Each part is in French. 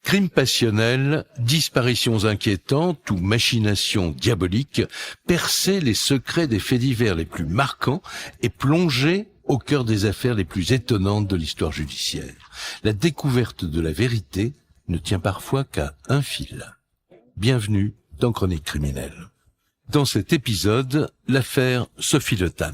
Crimes passionnels, disparitions inquiétantes ou machinations diaboliques, percer les secrets des faits divers les plus marquants et plonger au cœur des affaires les plus étonnantes de l'histoire judiciaire. La découverte de la vérité ne tient parfois qu'à un fil. Bienvenue dans Chroniques criminelles. Dans cet épisode, l'affaire Sophie Le Tan.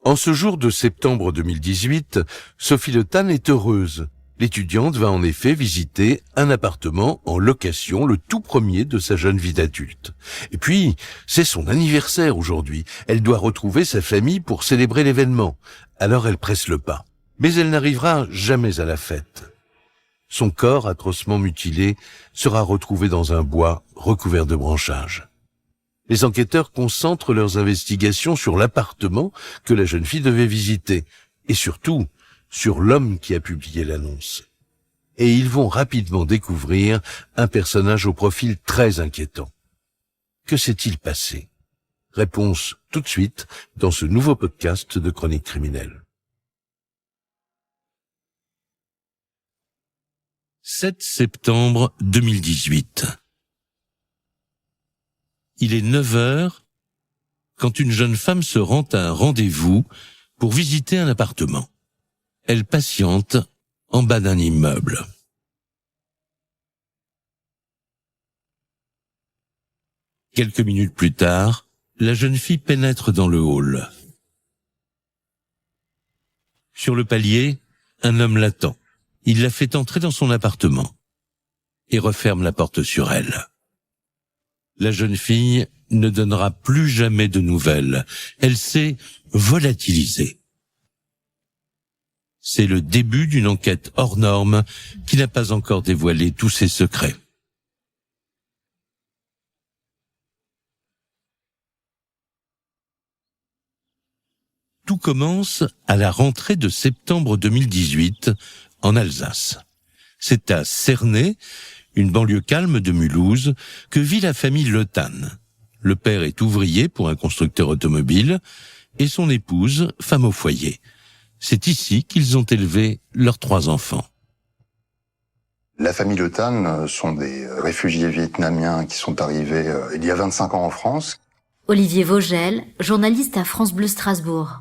En ce jour de septembre 2018, Sophie Le Tan est heureuse. L'étudiante va en effet visiter un appartement en location, le tout premier de sa jeune vie d'adulte. Et puis, c'est son anniversaire aujourd'hui. Elle doit retrouver sa famille pour célébrer l'événement. Alors elle presse le pas. Mais elle n'arrivera jamais à la fête. Son corps, atrocement mutilé, sera retrouvé dans un bois recouvert de branchages. Les enquêteurs concentrent leurs investigations sur l'appartement que la jeune fille devait visiter, et surtout sur l'homme qui a publié l'annonce. Et ils vont rapidement découvrir un personnage au profil très inquiétant. Que s'est-il passé? Réponse tout de suite dans ce nouveau podcast de Chroniques criminelles. 7 septembre 2018. Il est 9 heures quand une jeune femme se rend à un rendez-vous pour visiter un appartement. Elle patiente en bas d'un immeuble. Quelques minutes plus tard, la jeune fille pénètre dans le hall. Sur le palier, un homme l'attend. Il la fait entrer dans son appartement et referme la porte sur elle. La jeune fille ne donnera plus jamais de nouvelles. Elle s'est volatilisée. C'est le début d'une enquête hors norme qui n'a pas encore dévoilé tous ses secrets. Tout commence à la rentrée de septembre 2018 en Alsace. C'est à Cernay, une banlieue calme de Mulhouse, que vit la famille Le Tan. Le père est ouvrier pour un constructeur automobile et son épouse, femme au foyer. C'est ici qu'ils ont élevé leurs 3 enfants. La famille Le Tan sont des réfugiés vietnamiens qui sont arrivés il y a 25 ans en France. Olivier Vogel, journaliste à France Bleu Strasbourg.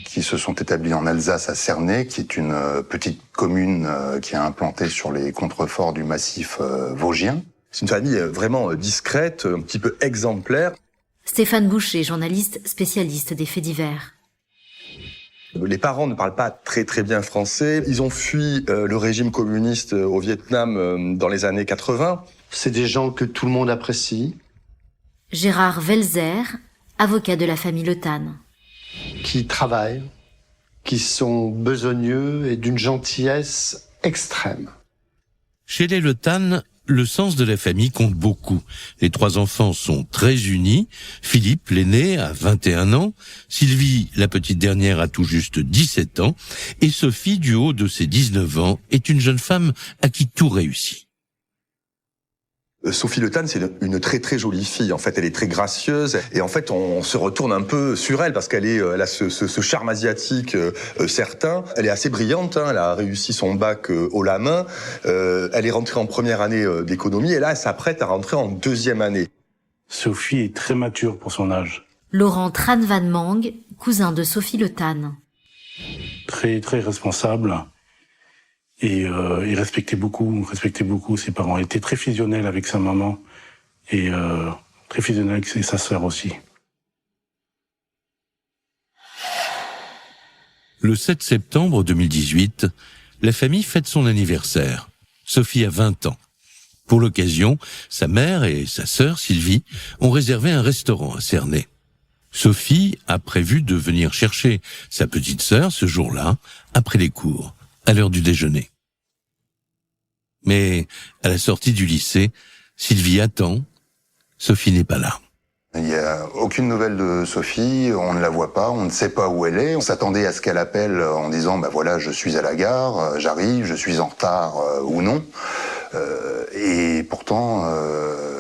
Qui se sont établis en Alsace à Cernay, qui est une petite commune qui est implantée sur les contreforts du massif vosgien. C'est une famille vraiment discrète, un petit peu exemplaire. Stéphane Boucher, journaliste spécialiste des faits divers. Les parents ne parlent pas très bien français. Ils ont fui le régime communiste au Vietnam dans les années 80. C'est des gens que tout le monde apprécie. Gérard Velzer, avocat de la famille Le Tan. Qui travaillent, qui sont besogneux et d'une gentillesse extrême. Chez les Le Tan, le sens de la famille compte beaucoup. Les 3 enfants sont très unis. Philippe, l'aîné, a 21 ans. Sylvie, la petite dernière, a tout juste 17 ans. Et Sophie, du haut de ses 19 ans, est une jeune femme à qui tout réussit. Sophie Le Tan, c'est une très jolie fille. En fait, elle est très gracieuse. Et en fait, on se retourne un peu sur elle parce qu'elle a ce charme asiatique certain. Elle est assez brillante. Elle a réussi son bac haut la main. Elle est rentrée en première année d'économie. Et là, elle s'apprête à rentrer en 2e année. Sophie est très mature pour son âge. Laurent Tran Van Mang, cousin de Sophie Le Tan. Très responsable. Et il respectait beaucoup ses parents. Il était très fusionnel avec sa maman et très fusionnel avec sa sœur aussi. Le 7 septembre 2018, la famille fête son anniversaire. Sophie a 20 ans. Pour l'occasion, sa mère et sa sœur, Sylvie, ont réservé un restaurant à Cernay. Sophie a prévu de venir chercher sa petite sœur ce jour-là, après les cours, à l'heure du déjeuner. Mais à la sortie du lycée, Sylvie attend. Sophie n'est pas là. Il n'y a aucune nouvelle de Sophie, on ne la voit pas, on ne sait pas où elle est. On s'attendait à ce qu'elle appelle en disant « voilà, je suis à la gare, j'arrive, je suis en retard ou non ». Et pourtant,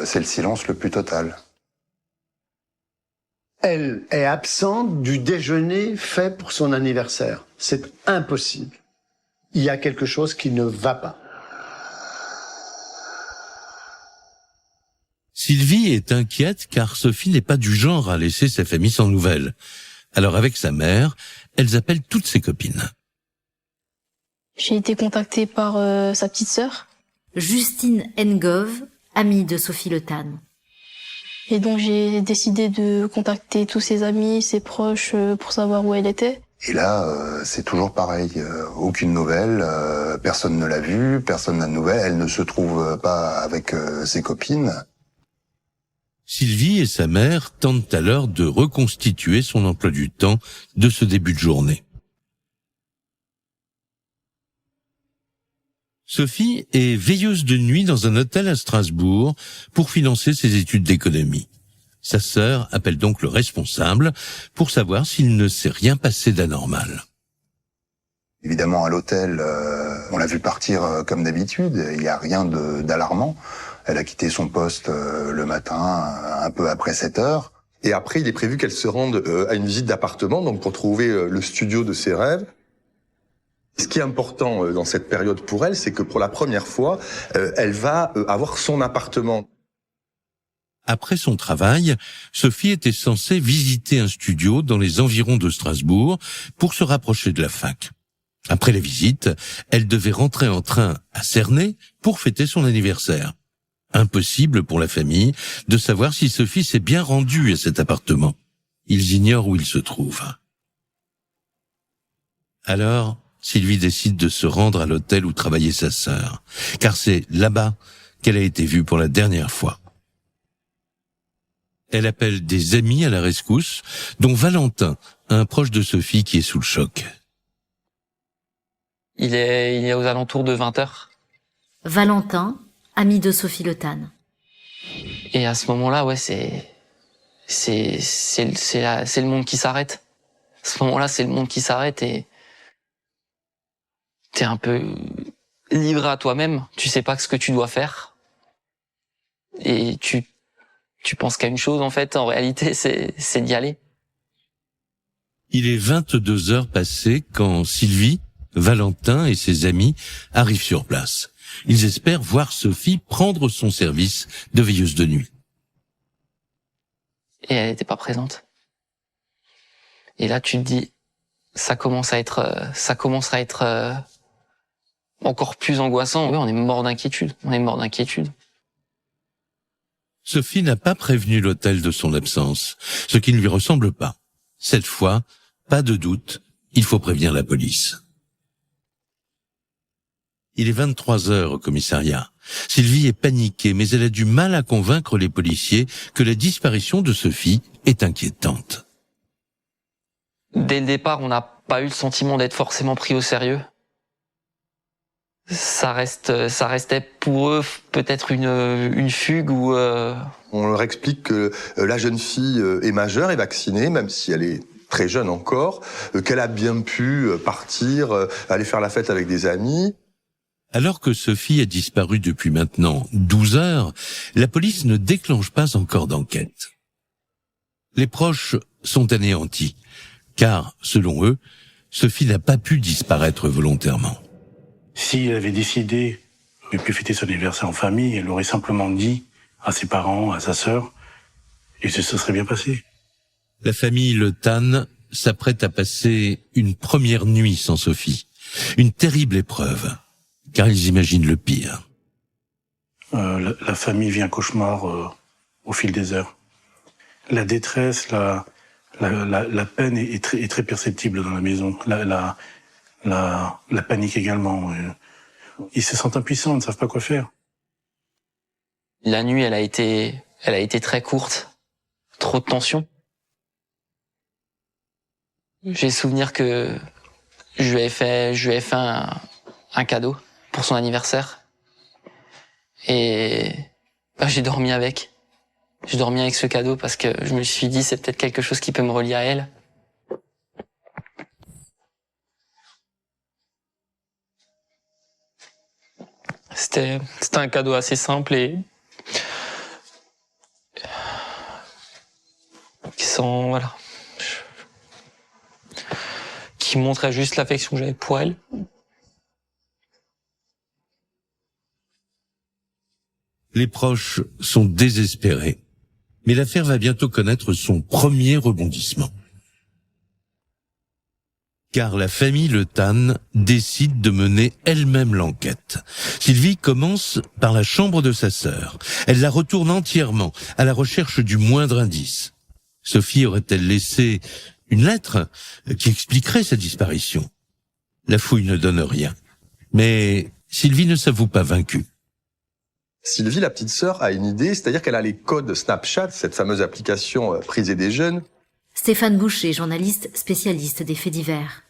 c'est le silence le plus total. Elle est absente du déjeuner fait pour son anniversaire. C'est impossible. il y a quelque chose qui ne va pas. Sylvie est inquiète car Sophie n'est pas du genre à laisser sa famille sans nouvelles. Alors avec sa mère, elles appellent toutes ses copines. J'ai été contactée par sa petite sœur. Justine Ngov, amie de Sophie Le Tan. Et donc j'ai décidé de contacter tous ses amis, ses proches pour savoir où elle était. Et là, c'est toujours pareil. Aucune nouvelle, personne ne l'a vue, personne n'a de nouvelles. Elle ne se trouve pas avec ses copines. Sylvie et sa mère tentent alors de reconstituer son emploi du temps de ce début de journée. Sophie est veilleuse de nuit dans un hôtel à Strasbourg pour financer ses études d'économie. Sa sœur appelle donc le responsable pour savoir s'il ne s'est rien passé d'anormal. Évidemment, à l'hôtel, on l'a vu partir comme d'habitude. Il n'y a rien d'alarmant. Elle a quitté son poste le matin, un peu après 7 heures. Et après, il est prévu qu'elle se rende à une visite d'appartement, donc pour trouver le studio de ses rêves. Ce qui est important dans cette période pour elle, c'est que pour la première fois, elle va avoir son appartement. Après son travail, Sophie était censée visiter un studio dans les environs de Strasbourg pour se rapprocher de la fac. Après la visite, elle devait rentrer en train à Cernay pour fêter son anniversaire. Impossible pour la famille de savoir si Sophie s'est bien rendue à cet appartement. Ils ignorent où il se trouve. Alors, Sylvie décide de se rendre à l'hôtel où travaillait sa sœur, car c'est là-bas qu'elle a été vue pour la dernière fois. Elle appelle des amis à la rescousse, dont Valentin, un proche de Sophie qui est sous le choc. Il est aux alentours de 20h. Valentin, ami de Sophie Le Tan. Et à ce moment-là, ouais, c'est le monde qui s'arrête. À ce moment-là, c'est le monde qui s'arrête et t'es un peu livré à toi-même. Tu sais pas ce que tu dois faire. Et tu penses qu'à une chose, en fait, en réalité, c'est d'y aller. Il est 22 heures passées quand Sylvie, Valentin et ses amis arrivent sur place. Ils espèrent voir Sophie prendre son service de veilleuse de nuit. Et elle n'était pas présente. Et là, tu te dis, ça commence à être encore plus angoissant. Oui, on est mort d'inquiétude. Sophie n'a pas prévenu l'hôtel de son absence, ce qui ne lui ressemble pas. Cette fois, pas de doute, il faut prévenir la police. Il est 23 heures au commissariat. Sylvie est paniquée, mais elle a du mal à convaincre les policiers que la disparition de Sophie est inquiétante. Dès le départ, on n'a pas eu le sentiment d'être forcément pris au sérieux. Ça restait pour eux peut-être une fugue ou... On leur explique que la jeune fille est majeure et vaccinée, même si elle est très jeune encore, qu'elle a bien pu partir, aller faire la fête avec des amis. Alors que Sophie a disparu depuis maintenant 12 heures, la police ne déclenche pas encore d'enquête. Les proches sont anéantis, car, selon eux, Sophie n'a pas pu disparaître volontairement. Si elle avait décidé de plus fêter son anniversaire en famille, elle aurait simplement dit à ses parents, à sa sœur, et ça serait bien passé. La famille Le Tan s'apprête à passer une première nuit sans Sophie. Une terrible épreuve, car ils imaginent le pire. La famille vit un cauchemar au fil des heures. La détresse, la peine est très perceptible dans la maison. La panique également. Ils se sentent impuissants, ils ne savent pas quoi faire. La nuit, elle a été très courte. Trop de tension. J'ai souvenir que je lui ai fait un cadeau pour son anniversaire. Et j'ai dormi avec. J'ai dormi avec ce cadeau parce que je me suis dit c'est peut-être quelque chose qui peut me relier à elle. C'était un cadeau assez simple et qui montrait juste l'affection que j'avais pour elle. Les proches sont désespérés. Mais l'affaire va bientôt connaître son premier rebondissement. Car la famille Le Tan décide de mener elle-même l'enquête. Sylvie commence par la chambre de sa sœur. Elle la retourne entièrement, à la recherche du moindre indice. Sophie aurait-elle laissé une lettre qui expliquerait sa disparition? La fouille ne donne rien. Mais Sylvie ne s'avoue pas vaincue. Sylvie, la petite sœur, a une idée, c'est-à-dire qu'elle a les codes Snapchat, cette fameuse application prisée des jeunes. Stéphane Boucher, journaliste spécialiste des faits divers.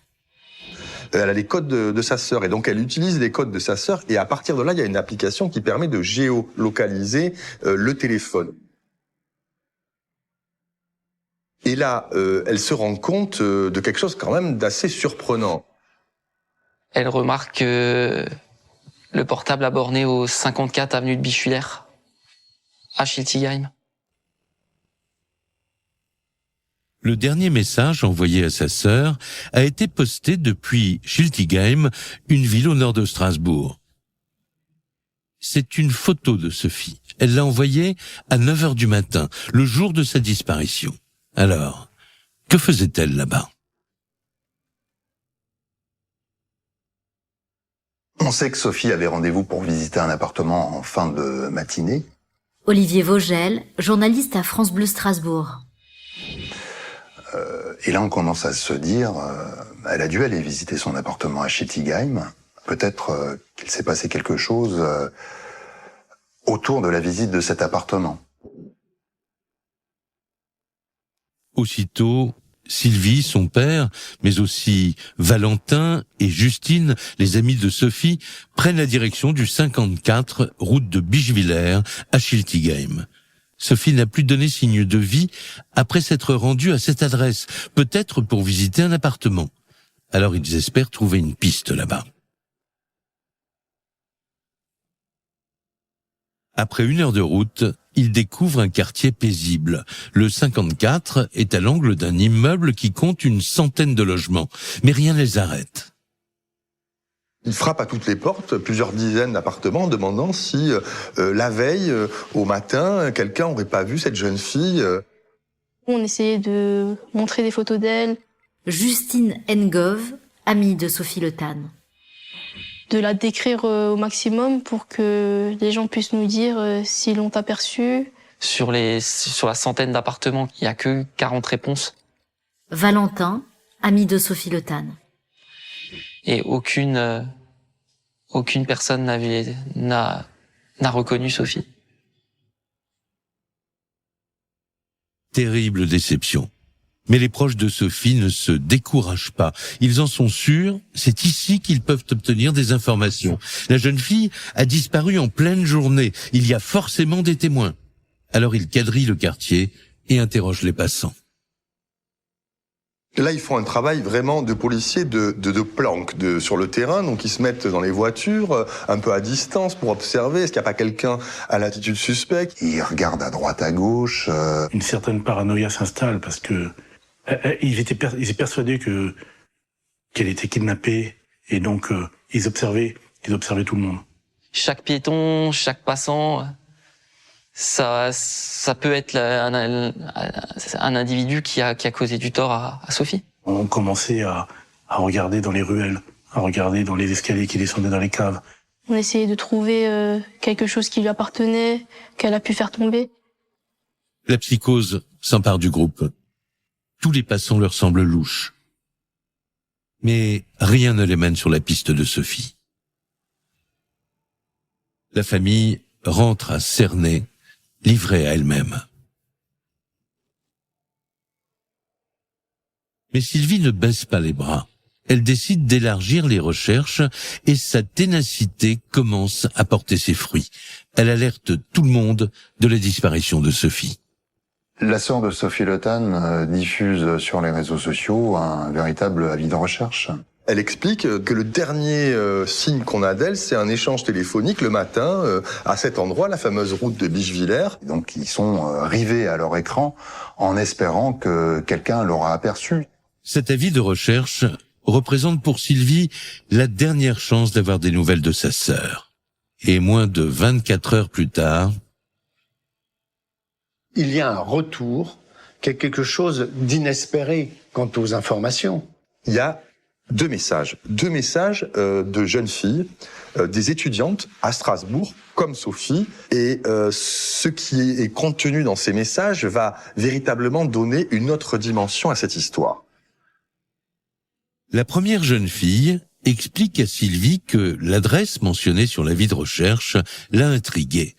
Elle a les codes de sa sœur et donc elle utilise les codes de sa sœur et à partir de là, il y a une application qui permet de géolocaliser le téléphone. Et là, elle se rend compte de quelque chose quand même d'assez surprenant. Elle remarque que le portable a borné au 54 avenue de Bischwiller, à Schiltigheim. Le dernier message envoyé à sa sœur a été posté depuis Schiltigheim, une ville au nord de Strasbourg. C'est une photo de Sophie. Elle l'a envoyée à 9h du matin, le jour de sa disparition. Alors, que faisait-elle là-bas? On sait que Sophie avait rendez-vous pour visiter un appartement en fin de matinée. Olivier Vogel, journaliste à France Bleu Strasbourg. Et là, on commence à se dire, elle a dû aller visiter son appartement à Schiltigheim. Peut-être qu'il s'est passé quelque chose autour de la visite de cet appartement. Aussitôt, Sylvie, son père, mais aussi Valentin et Justine, les amis de Sophie, prennent la direction du 54 route de Bischwiller à Schiltigheim. Sophie n'a plus donné signe de vie après s'être rendue à cette adresse, peut-être pour visiter un appartement. Alors ils espèrent trouver une piste là-bas. Après 1 heure de route, ils découvrent un quartier paisible. Le 54 est à l'angle d'un immeuble qui compte une centaine de logements, mais rien ne les arrête. Il frappe à toutes les portes, plusieurs dizaines d'appartements, en demandant si la veille, au matin, quelqu'un n'aurait pas vu cette jeune fille. On essayait de montrer des photos d'elle. Justine Ngov, amie de Sophie Le Tan. De la décrire au maximum pour que les gens puissent nous dire s'ils l'ont aperçue. Sur la centaine d'appartements, il n'y a que 40 réponses. Valentin, ami de Sophie Le Tan. Et aucune personne n'a reconnu Sophie. Terrible déception. Mais les proches de Sophie ne se découragent pas. Ils en sont sûrs, c'est ici qu'ils peuvent obtenir des informations. La jeune fille a disparu en pleine journée. Il y a forcément des témoins. Alors ils quadrillent le quartier et interrogent les passants. Là, ils font un travail vraiment de policiers de planque sur le terrain. Donc, ils se mettent dans les voitures, un peu à distance pour observer. Est-ce qu'il n'y a pas quelqu'un à l'attitude suspecte? Ils regardent à droite, à gauche. Une certaine paranoïa s'installe parce que ils étaient persuadés qu'elle était kidnappée et donc ils observaient tout le monde. Chaque piéton, chaque passant, ça peut être un individu qui a causé du tort à Sophie. On commençait à regarder dans les ruelles, à regarder dans les escaliers qui descendaient dans les caves. On essayait de trouver quelque chose qui lui appartenait, qu'elle a pu faire tomber. La psychose s'empare du groupe. Tous les passants leur semblent louches. Mais rien ne les mène sur la piste de Sophie. La famille rentre à Cernay, livrée à elle-même. Mais Sylvie ne baisse pas les bras. Elle décide d'élargir les recherches et sa ténacité commence à porter ses fruits. Elle alerte tout le monde de la disparition de Sophie. La sœur de Sophie Le Tan diffuse sur les réseaux sociaux un véritable avis de recherche. Elle explique que le dernier signe qu'on a d'elle, c'est un échange téléphonique le matin à cet endroit, la fameuse route de Bischwiller. Donc ils sont rivés à leur écran en espérant que quelqu'un l'aura aperçu. Cet avis de recherche représente pour Sylvie la dernière chance d'avoir des nouvelles de sa sœur. Et moins de 24 heures plus tard, Il y a un retour, quelque chose d'inespéré quant aux informations. Il y a deux messages de jeunes filles, des étudiantes à Strasbourg, comme Sophie, et ce qui est contenu dans ces messages va véritablement donner une autre dimension à cette histoire. la première jeune fille explique à Sylvie que l'adresse mentionnée sur l'avis de recherche l'a intriguée,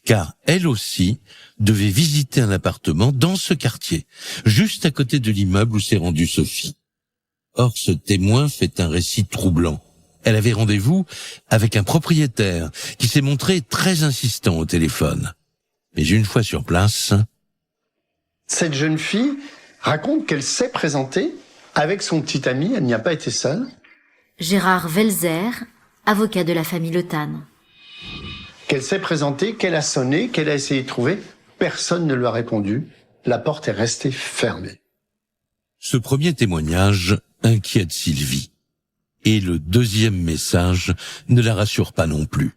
car elle aussi devait visiter un appartement dans ce quartier, juste à côté de l'immeuble où s'est rendue Sophie. Or, ce témoin fait un récit troublant. Elle avait rendez-vous avec un propriétaire qui s'est montré très insistant au téléphone. Mais une fois sur place, Cette jeune fille raconte qu'elle s'est présentée avec son petit ami, elle n'y a pas été seule. Gérard Velzer, avocat de la famille Le Tan. Qu'elle s'est présentée, qu'elle a sonné, qu'elle a essayé de trouver. Personne ne lui a répondu. La porte est restée fermée. ce premier témoignage inquiète Sylvie. Et le deuxième message ne la rassure pas non plus.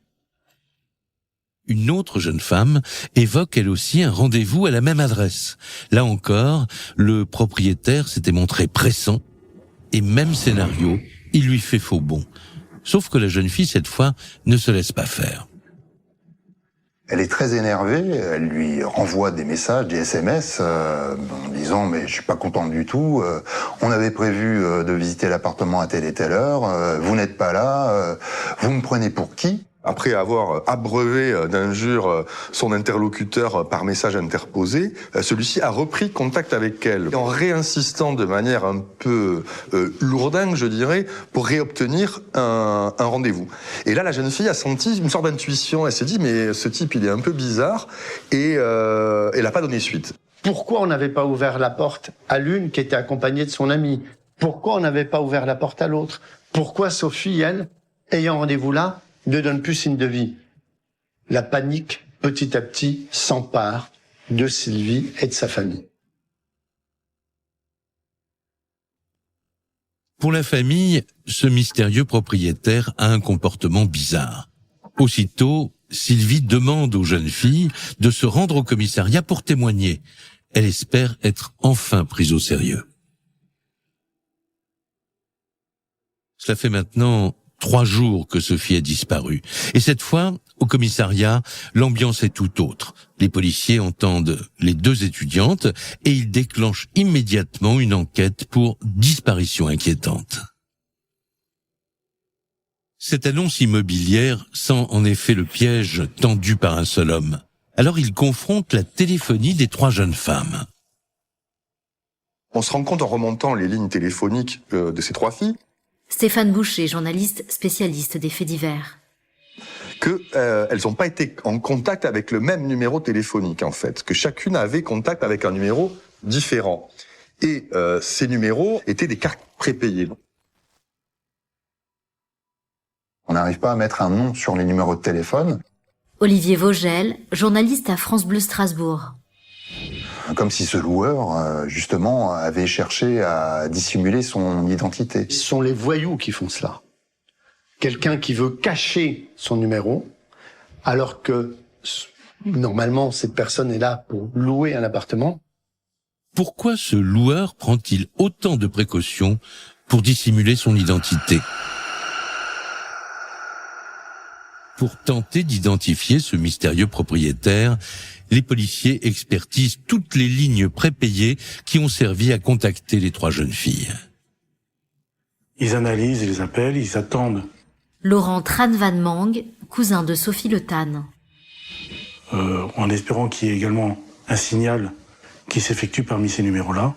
Une autre jeune femme évoque elle aussi un rendez-vous à la même adresse. Là encore, le propriétaire s'était montré pressant et même scénario, il lui fait faux bond. Sauf que la jeune fille, cette fois, ne se laisse pas faire. Elle est très énervée, elle lui renvoie des messages, des SMS, en disant « mais je suis pas contente du tout, on avait prévu de visiter l'appartement à telle et telle heure, vous n'êtes pas là, vous me prenez pour qui ?» Après avoir abreuvé d'injures son interlocuteur par message interposé, celui-ci a repris contact avec elle, en réinsistant de manière un peu lourdingue, je dirais, pour réobtenir un rendez-vous. Et là, la jeune fille a senti une sorte d'intuition. Elle s'est dit, mais ce type, il est un peu bizarre, et elle n'a pas donné suite. Pourquoi on n'avait pas ouvert la porte à l'une qui était accompagnée de son ami? Pourquoi on n'avait pas ouvert la porte à l'autre? Pourquoi Sophie, elle, ayant rendez-vous là, ne donne plus signe de vie? La panique, petit à petit, s'empare de Sylvie et de sa famille. Pour la famille, ce mystérieux propriétaire a un comportement bizarre. Aussitôt, Sylvie demande aux jeunes filles de se rendre au commissariat pour témoigner. Elle espère être enfin prise au sérieux. Cela fait maintenant 3 jours que Sophie a disparu. Et cette fois, au commissariat, l'ambiance est tout autre. Les policiers entendent les 2 étudiantes et ils déclenchent immédiatement une enquête pour disparition inquiétante. Cette annonce immobilière sent en effet le piège tendu par un seul homme. Alors il confronte la téléphonie des 3 jeunes femmes. On se rend compte en remontant les lignes téléphoniques de ces 3 filles Stéphane Boucher, journaliste spécialiste des faits divers. qu'elles n'ont pas été en contact avec le même numéro téléphonique, en fait, que chacune avait contact avec un numéro différent. Et ces numéros étaient des cartes prépayées. On n'arrive pas à mettre un nom sur les numéros de téléphone, Olivier Vogel, journaliste à France Bleu Strasbourg. comme si ce loueur, justement, avait cherché à dissimuler son identité. Ce sont les voyous qui font cela. Quelqu'un qui veut cacher son numéro, alors que normalement cette personne est là pour louer un appartement. Pourquoi ce loueur prend-il autant de précautions pour dissimuler son identité ? Pour tenter d'identifier ce mystérieux propriétaire, les policiers expertisent toutes les lignes prépayées qui ont servi à contacter les 3 jeunes filles. Ils analysent, ils appellent, ils attendent. Laurent Tran Van Mang, cousin de Sophie Le Tan. En espérant qu'il y ait également un signal qui s'effectue parmi ces numéros-là.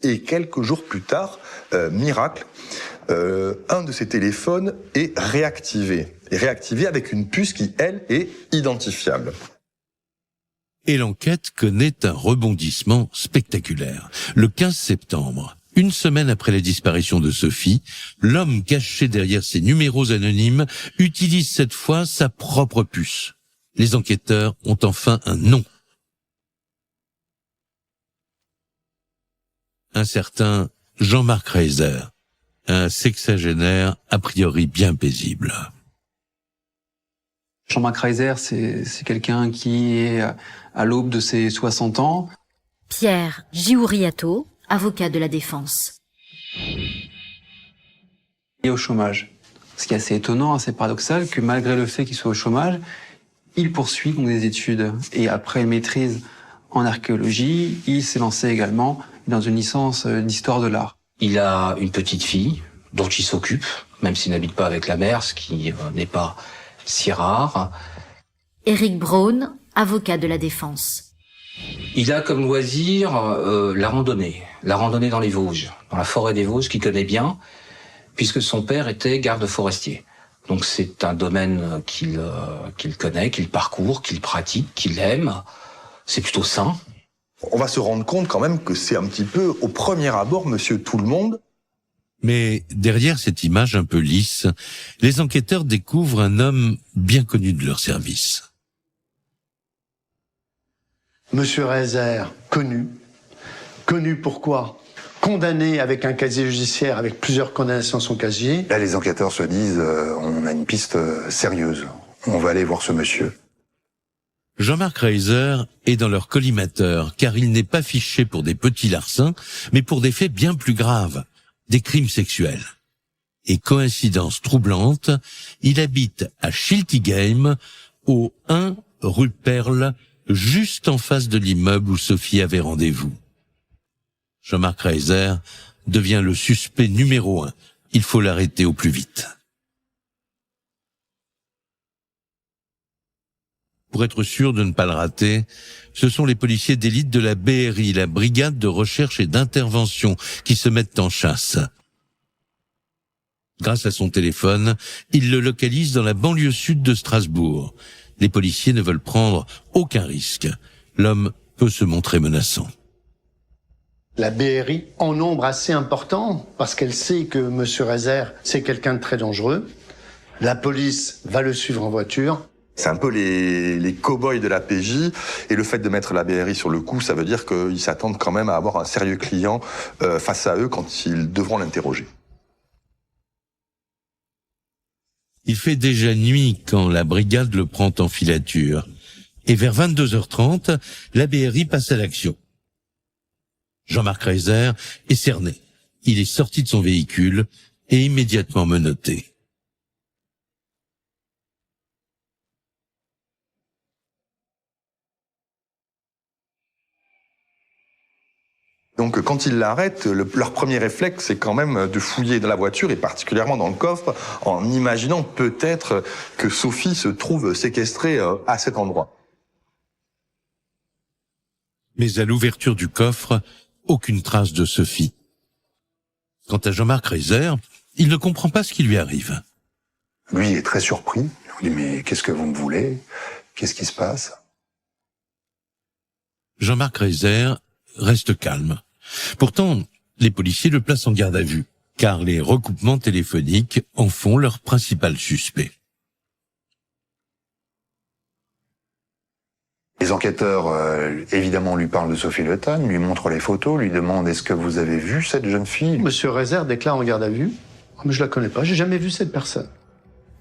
Et quelques jours plus tard, miracle, un de ces téléphones est réactivé. Et réactivé avec une puce qui, elle, est identifiable. Et l'enquête connaît un rebondissement spectaculaire. Le 15 septembre, une semaine après la disparition de Sophie, l'homme caché derrière ces numéros anonymes utilise cette fois sa propre puce. Les enquêteurs ont enfin un nom. Un certain Jean-Marc Reiser, un sexagénaire a priori bien paisible. Jean-Marc Reiser, c'est quelqu'un qui est à l'aube de ses 60 ans. Pierre Giuriato, avocat de la défense. Et au chômage. Ce qui est assez étonnant, assez paradoxal, que malgré le fait qu'il soit au chômage, il poursuit donc des études. Et après une maîtrise en archéologie, il s'est lancé également dans une licence d'histoire de l'art. Il a une petite fille dont il s'occupe, même s'il n'habite pas avec la mère, ce qui n'est pas si rare. Éric Braun, avocat de la défense. Il a comme loisir la randonnée dans les Vosges, dans la forêt des Vosges qu'il connaît bien, puisque son père était garde forestier. Donc c'est un domaine qu'il connaît, qu'il parcourt, qu'il pratique, qu'il aime. C'est plutôt sain. On va se rendre compte quand même que c'est un petit peu, au premier abord, monsieur Tout-le-Monde. Mais derrière cette image un peu lisse, les enquêteurs découvrent un homme bien connu de leur service. Monsieur Reiser, connu. Connu pourquoi? Condamné avec un casier judiciaire, avec plusieurs condamnations à son casier. Là, les enquêteurs se disent, on a une piste sérieuse. On va aller voir ce monsieur. Jean-Marc Reiser est dans leur collimateur, car il n'est pas fiché pour des petits larcins, mais pour des faits bien plus graves, des crimes sexuels. Et coïncidence troublante, il habite à Schiltigheim, au 1 rue Perle, juste en face de l'immeuble où Sophie avait rendez-vous. Jean-Marc Reiser devient le suspect numéro 1. Il faut l'arrêter au plus vite. Pour être sûr de ne pas le rater, ce sont les policiers d'élite de la BRI, la brigade de recherche et d'intervention, qui se mettent en chasse. Grâce à son téléphone, ils le localisent dans la banlieue sud de Strasbourg. Les policiers ne veulent prendre aucun risque. L'homme peut se montrer menaçant. La BRI, en nombre assez important, parce qu'elle sait que M. Reiser, c'est quelqu'un de très dangereux. La police va le suivre en voiture. C'est un peu les cow-boys de la PJ, et le fait de mettre la BRI sur le coup, ça veut dire qu'ils s'attendent quand même à avoir un sérieux client face à eux quand ils devront l'interroger. Il fait déjà nuit quand la brigade le prend en filature. Et vers 22h30, la BRI passe à l'action. Jean-Marc Reiser est cerné. Il est sorti de son véhicule et immédiatement menotté. Donc quand ils l'arrêtent, leur premier réflexe, c'est quand même de fouiller dans la voiture, et particulièrement dans le coffre, en imaginant peut-être que Sophie se trouve séquestrée à cet endroit. Mais à l'ouverture du coffre, aucune trace de Sophie. Quant à Jean-Marc Reiser, il ne comprend pas ce qui lui arrive. Lui est très surpris. Il dit, mais qu'est-ce que vous me voulez? Qu'est-ce qui se passe? Jean-Marc Reiser reste calme. Pourtant, les policiers le placent en garde à vue, car les recoupements téléphoniques en font leur principal suspect. Les enquêteurs, évidemment, lui parlent de Sophie Le Tan, lui montrent les photos, lui demandent, est-ce que vous avez vu cette jeune fille? Monsieur Reiser déclare en garde à vue. Oh, mais je la connais pas, j'ai jamais vu cette personne.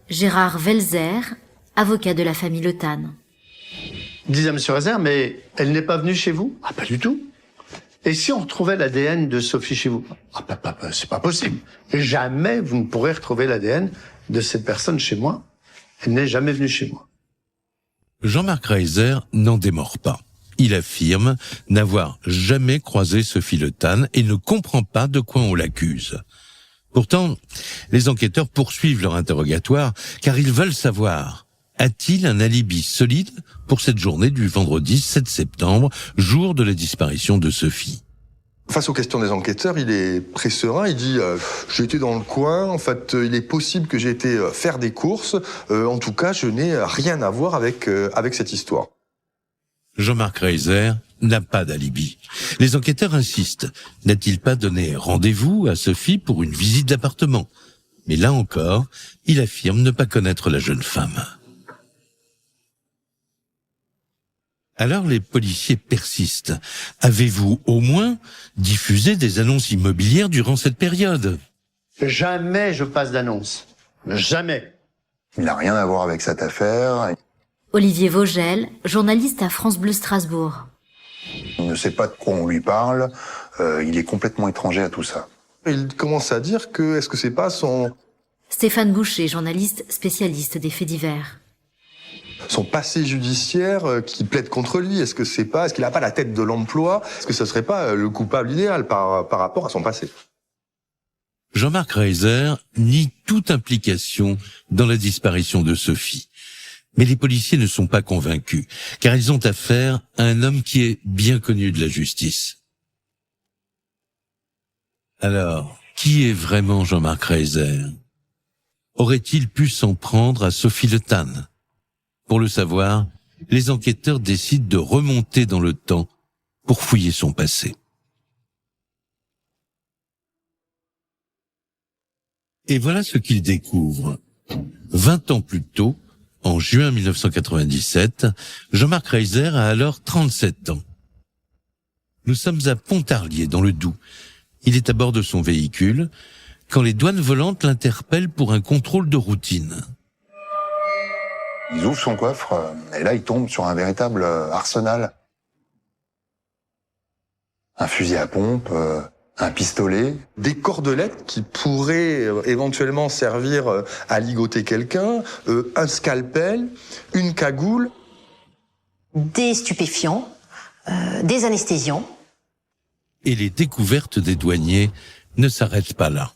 Gérard Velzer, avocat de la famille Le Tan. Il disait à monsieur Reiser, mais elle n'est pas venue chez vous? Ah, pas du tout. Et si on retrouvait l'ADN de Sophie chez vous? Ah, c'est pas possible. Jamais vous ne pourrez retrouver l'ADN de cette personne chez moi. Elle n'est jamais venue chez moi. Jean-Marc Reiser n'en démord pas. Il affirme n'avoir jamais croisé Sophie Le Tan et ne comprend pas de quoi on l'accuse. Pourtant, les enquêteurs poursuivent leur interrogatoire car ils veulent savoir: a-t-il un alibi solide pour cette journée du vendredi 7 septembre, jour de la disparition de Sophie? Face aux questions des enquêteurs, il est très serein. Il dit j'étais dans le coin. En fait, il est possible que j'ai été faire des courses. En tout cas, je n'ai rien à voir avec cette histoire. Jean-Marc Reiser n'a pas d'alibi. Les enquêteurs insistent. N'a-t-il pas donné rendez-vous à Sophie pour une visite d'appartement? Mais là encore, il affirme ne pas connaître la jeune femme. Alors les policiers persistent. Avez-vous au moins diffusé des annonces immobilières durant cette période? Jamais je passe d'annonce. Jamais. Il n'a rien à voir avec cette affaire. Olivier Vogel, journaliste à France Bleu Strasbourg. Il ne sait pas de quoi on lui parle. Il est complètement étranger à tout ça. Il commence à dire que est-ce que c'est pas son Stéphane Boucher, journaliste spécialiste des faits divers. passé judiciaire qui plaide contre lui? Est-ce qu'il n'a pas la tête de l'emploi? Est-ce que ce serait pas le coupable idéal par rapport à son passé? Jean-Marc Reiser nie toute implication dans la disparition de Sophie. Mais les policiers ne sont pas convaincus, car ils ont affaire à un homme qui est bien connu de la justice. Alors, qui est vraiment Jean-Marc Reiser? Aurait-il pu s'en prendre à Sophie Le Tan? Pour le savoir, les enquêteurs décident de remonter dans le temps pour fouiller son passé. Et voilà ce qu'ils découvrent. 20 ans plus tôt, en juin 1997, Jean-Marc Reiser a alors 37 ans. Nous sommes à Pontarlier, dans le Doubs. Il est à bord de son véhicule quand les douanes volantes l'interpellent pour un contrôle de routine. Ils ouvrent son coffre et là, ils tombent sur un véritable arsenal. Un fusil à pompe, un pistolet. Des cordelettes qui pourraient éventuellement servir à ligoter quelqu'un, un scalpel, une cagoule. Des stupéfiants, des anesthésiants. Et les découvertes des douaniers ne s'arrêtent pas là.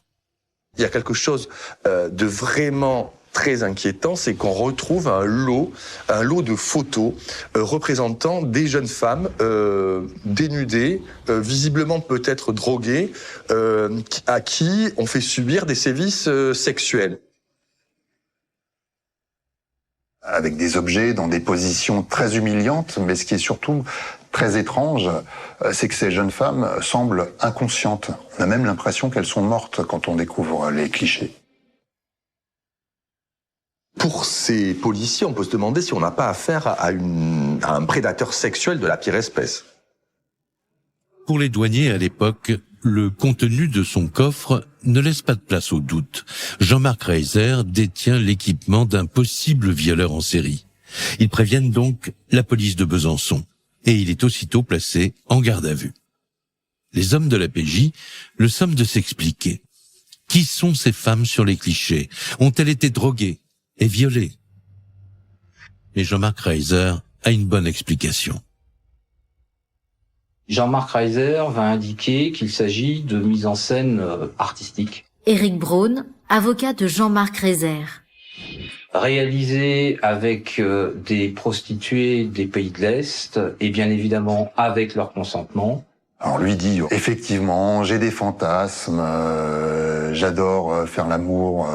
Il y a quelque chose de vraiment très inquiétant, c'est qu'on retrouve un lot de photos représentant des jeunes femmes dénudées, visiblement peut-être droguées, à qui on fait subir des sévices sexuels. Avec des objets dans des positions très humiliantes, mais ce qui est surtout très étrange, c'est que ces jeunes femmes semblent inconscientes. On a même l'impression qu'elles sont mortes quand on découvre les clichés. Pour ces policiers, on peut se demander si on n'a pas affaire à un prédateur sexuel de la pire espèce. Pour les douaniers à l'époque, le contenu de son coffre ne laisse pas de place au doute. Jean-Marc Reiser détient l'équipement d'un possible violeur en série. Ils préviennent donc la police de Besançon et il est aussitôt placé en garde à vue. Les hommes de la PJ le somment de s'expliquer. Qui sont ces femmes sur les clichés? Ont-elles été droguées et violées? Et Jean-Marc Reiser a une bonne explication. Jean-Marc Reiser va indiquer qu'il s'agit de mise en scène artistique. Éric Braun, avocat de Jean-Marc Reiser. Réalisée avec des prostituées des pays de l'Est et bien évidemment avec leur consentement. Alors lui dit, effectivement, j'ai des fantasmes, j'adore faire l'amour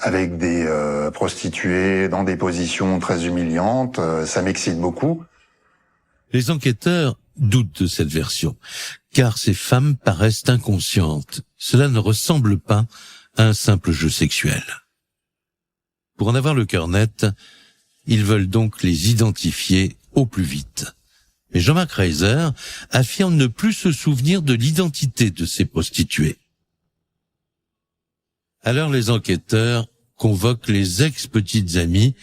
avec des prostituées dans des positions très humiliantes, ça m'excite beaucoup. Les enquêteurs doutent de cette version, car ces femmes paraissent inconscientes. Cela ne ressemble pas à un simple jeu sexuel. Pour en avoir le cœur net, ils veulent donc les identifier au plus vite. Mais Jean-Marc Reiser affirme ne plus se souvenir de l'identité de ces prostituées. Alors les enquêteurs convoquent les ex-petites amies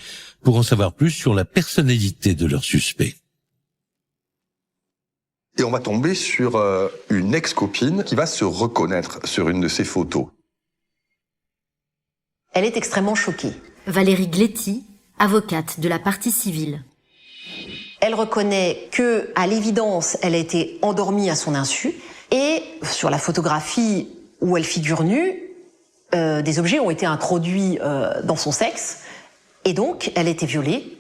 pour en savoir plus sur la personnalité de leurs suspects. Et on va tomber sur une ex-copine qui va se reconnaître sur une de ces photos. Elle est extrêmement choquée. Valérie Gletti, avocate de la partie civile. Elle reconnaît que, à l'évidence, elle a été endormie à son insu. Et sur la photographie où elle figure nue, des objets ont été introduits dans son sexe. Et donc, elle a été violée.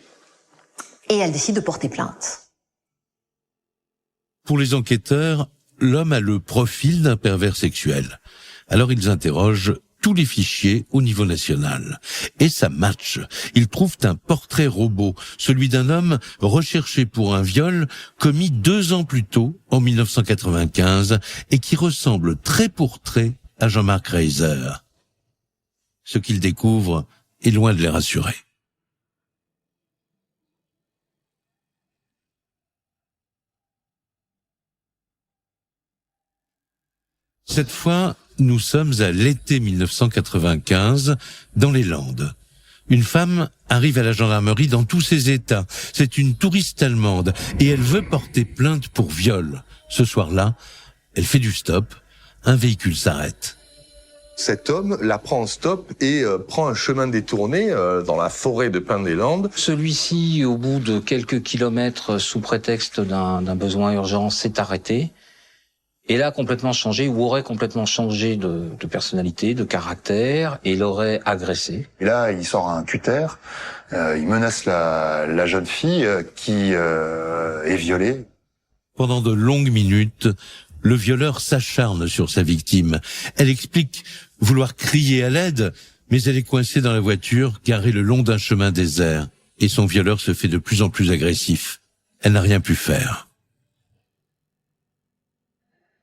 Et elle décide de porter plainte. Pour les enquêteurs, l'homme a le profil d'un pervers sexuel. Alors ils interrogent tous les fichiers au niveau national. Et ça match. Ils trouvent un portrait robot, celui d'un homme recherché pour un viol commis 2 ans plus tôt, en 1995, et qui ressemble trait pour trait à Jean-Marc Reiser. Ce qu'ils découvrent est loin de les rassurer. Cette fois, nous sommes à l'été 1995, dans les Landes. Une femme arrive à la gendarmerie dans tous ses états. C'est une touriste allemande et elle veut porter plainte pour viol. Ce soir-là, elle fait du stop. Un véhicule s'arrête. Cet homme la prend en stop et prend un chemin détourné dans la forêt de Pin-des-Landes. Celui-ci, au bout de quelques kilomètres, sous prétexte d'un besoin urgent, s'est arrêté. Et là, complètement changé, ou aurait complètement changé de personnalité, de caractère, et l'aurait agressé. Et là, il sort un cutter, il menace la jeune fille qui est violée. Pendant de longues minutes, le violeur s'acharne sur sa victime. Elle explique vouloir crier à l'aide, mais elle est coincée dans la voiture, garée le long d'un chemin désert, et son violeur se fait de plus en plus agressif. Elle n'a rien pu faire.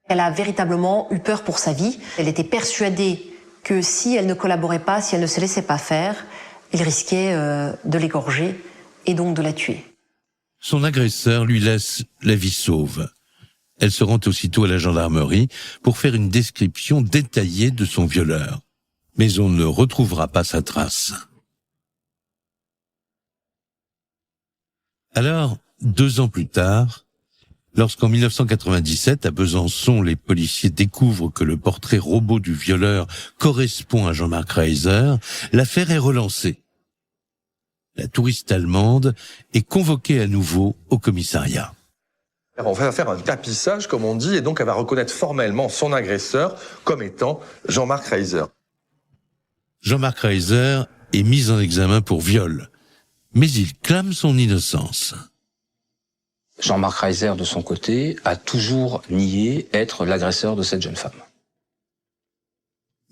Elle a véritablement eu peur pour sa vie. Elle était persuadée que si elle ne collaborait pas, si elle ne se laissait pas faire, il risquait de l'égorger et donc de la tuer. Son agresseur lui laisse la vie sauve. Elle se rend aussitôt à la gendarmerie pour faire une description détaillée de son violeur. Mais on ne retrouvera pas sa trace. Alors, 2 ans plus tard, lorsqu'en 1997, à Besançon, les policiers découvrent que le portrait robot du violeur correspond à Jean-Marc Reiser, l'affaire est relancée. La touriste allemande est convoquée à nouveau au commissariat. On va faire un tapissage, comme on dit, et donc elle va reconnaître formellement son agresseur comme étant Jean-Marc Reiser. Jean-Marc Reiser est mis en examen pour viol, mais il clame son innocence. Jean-Marc Reiser, de son côté, a toujours nié être l'agresseur de cette jeune femme.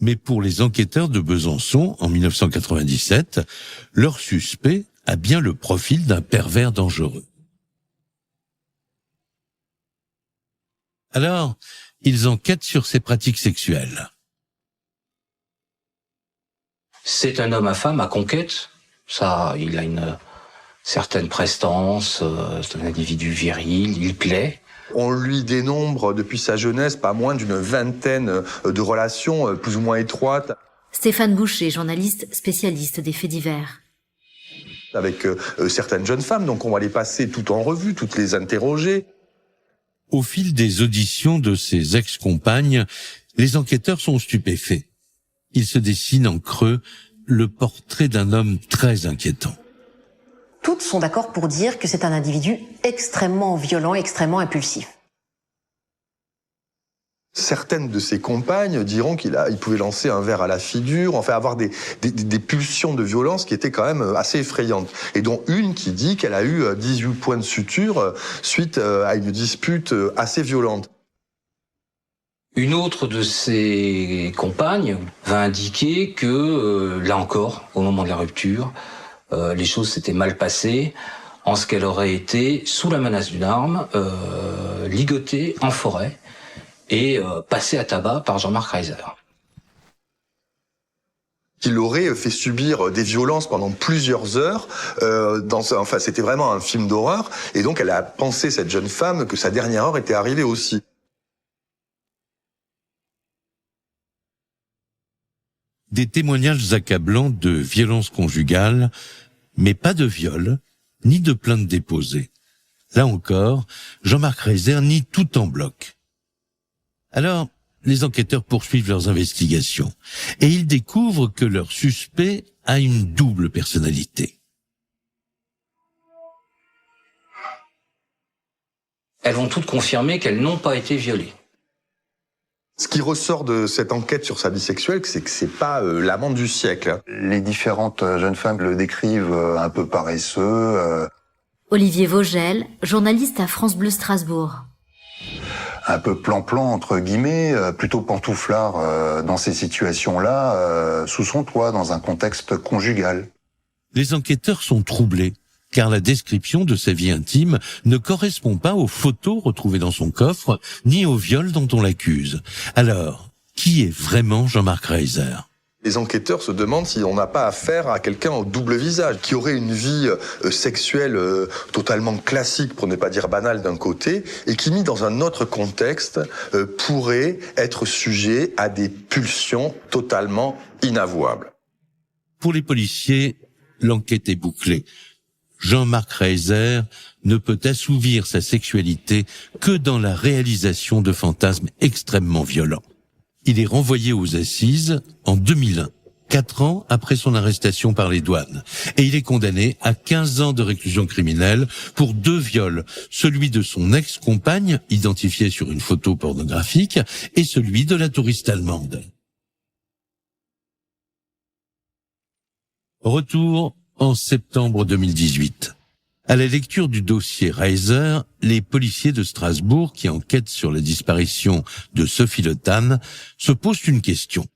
Mais pour les enquêteurs de Besançon, en 1997, leur suspect a bien le profil d'un pervers dangereux. Alors, ils enquêtent sur ses pratiques sexuelles. C'est un homme à femme à conquête. Ça, il a une certaine prestance, c'est un individu viril, il plaît. On lui dénombre depuis sa jeunesse pas moins d'une vingtaine de relations plus ou moins étroites. Stéphane Boucher, journaliste spécialiste des faits divers. Avec certaines jeunes femmes, donc on va les passer toutes en revue, toutes les interroger. Au fil des auditions de ses ex-compagnes, les enquêteurs sont stupéfaits. Il se dessine en creux le portrait d'un homme très inquiétant. Toutes sont d'accord pour dire que c'est un individu extrêmement violent, extrêmement impulsif. Certaines de ses compagnes diront qu'il pouvait lancer un verre à la figure, enfin avoir des pulsions de violence qui étaient quand même assez effrayantes. Et dont une qui dit qu'elle a eu 18 points de suture suite à une dispute assez violente. Une autre de ses compagnes va indiquer que, là encore, au moment de la rupture, les choses s'étaient mal passées, en ce qu'elle aurait été, sous la menace d'une arme, ligotée en forêt et passée à tabac par Jean-Marc Reiser. Qu'il aurait fait subir des violences pendant plusieurs heures. Enfin, c'était vraiment un film d'horreur. Et donc, elle a pensé, cette jeune femme, que sa dernière heure était arrivée aussi. Des témoignages accablants de violences conjugales, mais pas de viol, ni de plainte déposée. Là encore, Jean-Marc Reiser nie tout en bloc. Alors, les enquêteurs poursuivent leurs investigations, et ils découvrent que leur suspect a une double personnalité. Elles vont toutes confirmer qu'elles n'ont pas été violées. Ce qui ressort de cette enquête sur sa vie sexuelle, c'est que c'est pas l'amante du siècle. Les différentes jeunes femmes le décrivent un peu paresseux. Olivier Vogel, journaliste à France Bleu Strasbourg. Un peu plan-plan, entre guillemets, plutôt pantouflard dans ces situations-là, sous son toit, dans un contexte conjugal. Les enquêteurs sont troublés, car la description de sa vie intime ne correspond pas aux photos retrouvées dans son coffre, ni au viol dont on l'accuse. Alors, qui est vraiment Jean-Marc Reiser ? Les enquêteurs se demandent si on n'a pas affaire à quelqu'un au double visage, qui aurait une vie sexuelle totalement classique, pour ne pas dire banale d'un côté, et qui, mis dans un autre contexte, pourrait être sujet à des pulsions totalement inavouables. Pour les policiers, l'enquête est bouclée. Jean-Marc Reiser ne peut assouvir sa sexualité que dans la réalisation de fantasmes extrêmement violents. Il est renvoyé aux assises en 2001, 4 ans après son arrestation par les douanes, et il est condamné à 15 ans de réclusion criminelle pour 2 viols, celui de son ex-compagne, identifié sur une photo pornographique, et celui de la touriste allemande. Retour en septembre 2018. À la lecture du dossier Reiser, les policiers de Strasbourg qui enquêtent sur la disparition de Sophie Le Tan se posent une question.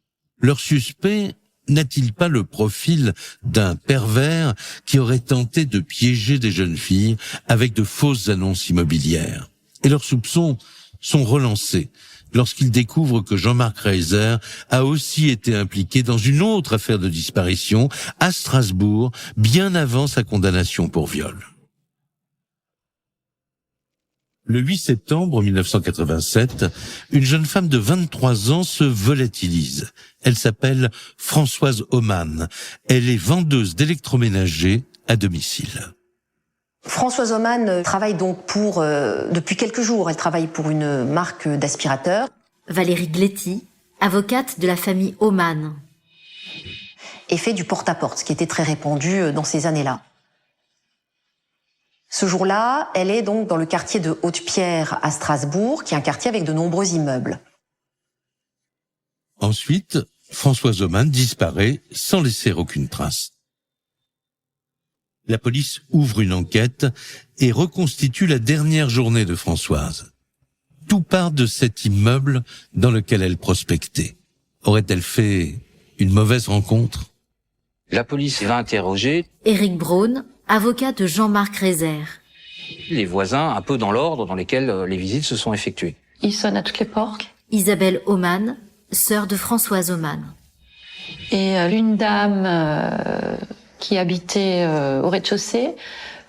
Leur suspect n'a-t-il pas le profil d'un pervers qui aurait tenté de piéger des jeunes filles avec de fausses annonces immobilières? Et leurs soupçons sont relancés lorsqu'ils découvrent que Jean-Marc Reiser a aussi été impliqué dans une autre affaire de disparition à Strasbourg, bien avant sa condamnation pour viol. Le 8 septembre 1987, une jeune femme de 23 ans se volatilise. Elle s'appelle Françoise Aumann. Elle est vendeuse d'électroménager à domicile. Françoise Aumann travaille donc depuis quelques jours, elle travaille pour une marque d'aspirateurs. Valérie Gletti, avocate de la famille Aumann. Et fait du porte-à-porte, ce qui était très répandu dans ces années-là. Ce jour-là, elle est donc dans le quartier de Haute-Pierre à Strasbourg, qui est un quartier avec de nombreux immeubles. Ensuite, Françoise Aumann disparaît sans laisser aucune trace. La police ouvre une enquête et reconstitue la dernière journée de Françoise. Tout part de cet immeuble dans lequel elle prospectait. Aurait-elle fait une mauvaise rencontre? La police va interroger Éric Braun, avocat de Jean-Marc Reiser. les voisins un peu dans l'ordre dans lesquels les visites se sont effectuées. Il sonne à toutes les portes. Isabelle Aumann, sœur de Françoise Aumann. Et l'une dame qui habitait au rez-de-chaussée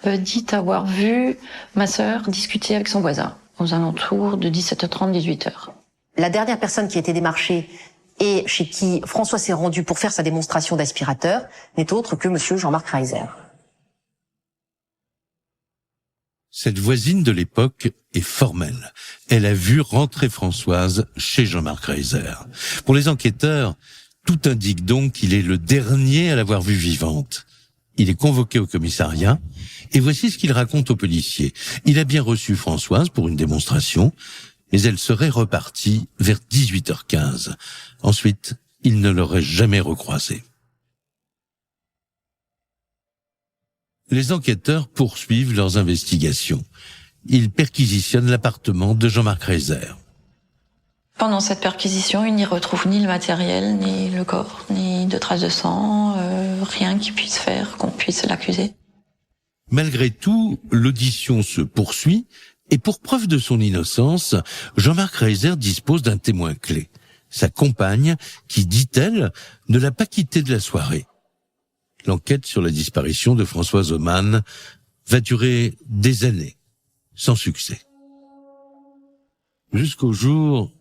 dit avoir vu ma sœur discuter avec son voisin aux alentours de 17h30, 18h. La dernière personne qui a été démarchée et chez qui François s'est rendu pour faire sa démonstration d'aspirateur n'est autre que monsieur Jean-Marc Reiser. Cette voisine de l'époque est formelle. Elle a vu rentrer Françoise chez Jean-Marc Reiser. Pour les enquêteurs, tout indique donc qu'il est le dernier à l'avoir vue vivante. Il est convoqué au commissariat et voici ce qu'il raconte aux policiers. Il a bien reçu Françoise pour une démonstration, mais elle serait repartie vers 18h15. Ensuite, il ne l'aurait jamais recroisée. Les enquêteurs poursuivent leurs investigations. Ils perquisitionnent l'appartement de Jean-Marc Reiser. Pendant cette perquisition, ils n'y retrouvent ni le matériel, ni le corps, ni de traces de sang, rien qui puisse faire qu'on puisse l'accuser. Malgré tout, l'audition se poursuit et pour preuve de son innocence, Jean-Marc Reiser dispose d'un témoin clé. Sa compagne, qui, dit-elle, ne l'a pas quitté de la soirée. L'enquête sur la disparition de Françoise Aumann va durer des années, sans succès. Jusqu'au jour